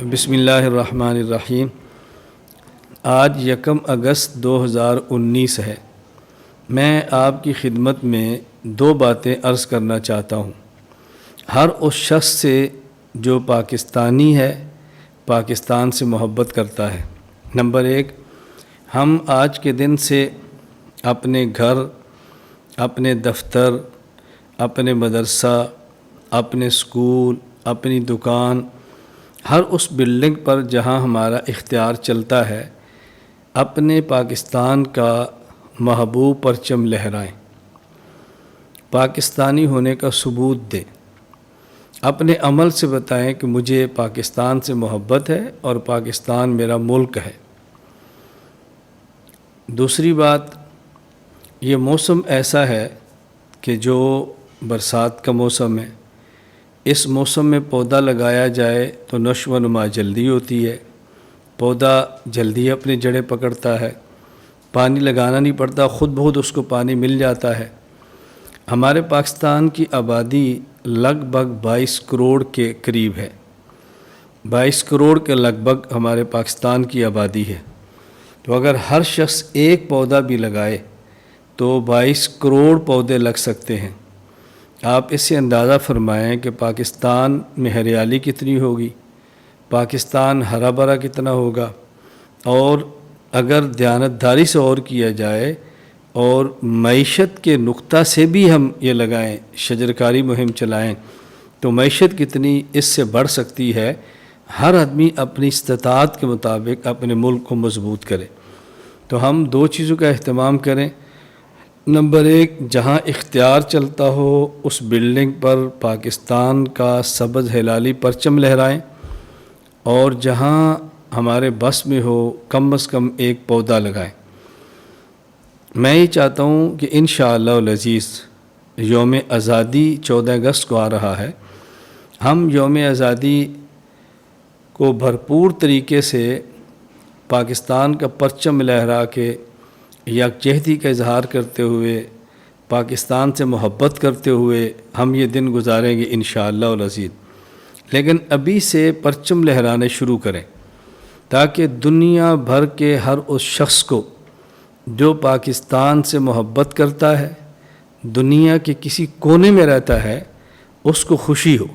بسم اللہ الرحمن الرحیم۔ آج 1 اگست 2019 ہے۔ میں آپ کی خدمت میں 2 باتیں عرض کرنا چاہتا ہوں۔ ہر اس شخص سے جو پاکستانی ہے، پاکستان سے محبت کرتا ہے۔ نمبر 1، ہم آج کے دن سے اپنے گھر، اپنے دفتر، اپنے مدرسہ، اپنے اسکول، اپنی دکان، ہر اس بلڈنگ پر جہاں ہمارا اختیار چلتا ہے، اپنے پاکستان کا محبوب پرچم لہرائیں، پاکستانی ہونے کا ثبوت دیں، اپنے عمل سے بتائیں کہ مجھے پاکستان سے محبت ہے اور پاکستان میرا ملک ہے۔ دوسری بات، یہ موسم ایسا ہے کہ جو برسات کا موسم ہے۔ اس موسم میں پودا لگایا جائے تو نشو و نما جلدی ہوتی ہے، پودا جلدی اپنی جڑیں پکڑتا ہے، پانی لگانا نہیں پڑتا، خود بخود اس کو پانی مل جاتا ہے۔ ہمارے پاکستان کی آبادی لگ بھگ 22 کروڑ کے قریب ہے۔ 22 کروڑ کے لگ بھگ ہمارے پاکستان کی آبادی ہے۔ تو اگر ہر شخص ایک پودا بھی لگائے تو 22 کروڑ پودے لگ سکتے ہیں۔ آپ اس سے اندازہ فرمائیں کہ پاکستان میں ہریالی کتنی ہوگی، پاکستان ہرا بھرا کتنا ہوگا۔ اور اگر دیانتداری سے اور کیا جائے اور معیشت کے نقطہ سے بھی ہم یہ لگائیں، شجرکاری مہم چلائیں، تو معیشت کتنی اس سے بڑھ سکتی ہے۔ ہر آدمی اپنی استطاعت کے مطابق اپنے ملک کو مضبوط کرے۔ تو ہم 2 چیزوں کا اہتمام کریں۔ نمبر 1، جہاں اختیار چلتا ہو اس بلڈنگ پر پاکستان کا سبز ہلالی پرچم لہرائیں، اور جہاں ہمارے بس میں ہو کم از کم ایک پودا لگائیں۔ میں یہ چاہتا ہوں کہ انشاءاللہ العزیز یوم آزادی 14 اگست کو آ رہا ہے۔ ہم یوم آزادی کو بھرپور طریقے سے پاکستان کا پرچم لہرا کے یکجہتی کا اظہار کرتے ہوئے، پاکستان سے محبت کرتے ہوئے ہم یہ دن گزاریں گے انشاءاللہ العزیز۔ لیکن ابھی سے پرچم لہرانے شروع کریں تاکہ دنیا بھر کے ہر اس شخص کو جو پاکستان سے محبت کرتا ہے، دنیا کے کسی کونے میں رہتا ہے، اس کو خوشی ہو۔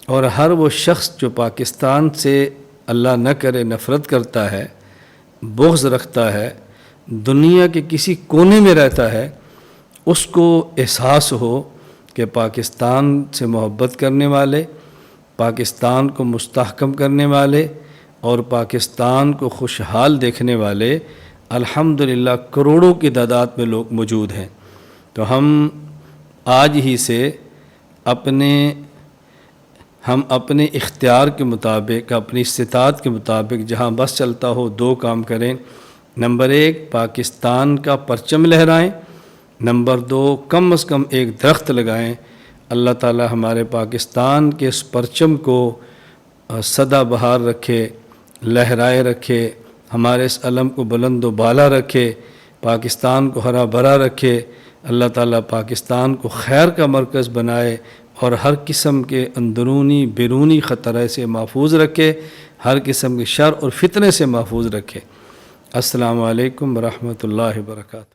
اور ہر وہ شخص جو پاکستان سے اللہ نہ کرے نفرت کرتا ہے، بغض رکھتا ہے، دنیا کے کسی کونے میں رہتا ہے، اس کو احساس ہو کہ پاکستان سے محبت کرنے والے، پاکستان کو مستحکم کرنے والے اور پاکستان کو خوشحال دیکھنے والے الحمدللہ کروڑوں کی تعداد میں لوگ موجود ہیں۔ تو ہم آج ہی سے ہم اپنے اختیار کے مطابق، اپنی استطاعت کے مطابق جہاں بس چلتا ہو 2 کام کریں۔ نمبر 1، پاکستان کا پرچم لہرائیں۔ نمبر 2، کم از کم ایک درخت لگائیں۔ اللہ تعالی ہمارے پاکستان کے اس پرچم کو سدا بہار رکھے، لہرائے رکھے، ہمارے اس علم کو بلند و بالا رکھے، پاکستان کو ہرا بھرا رکھے۔ اللہ تعالی پاکستان کو خیر کا مرکز بنائے اور ہر قسم کے اندرونی بیرونی خطرے سے محفوظ رکھے، ہر قسم کے شر اور فتنے سے محفوظ رکھے۔ السلام علیکم ورحمۃ اللہ وبرکاتہ۔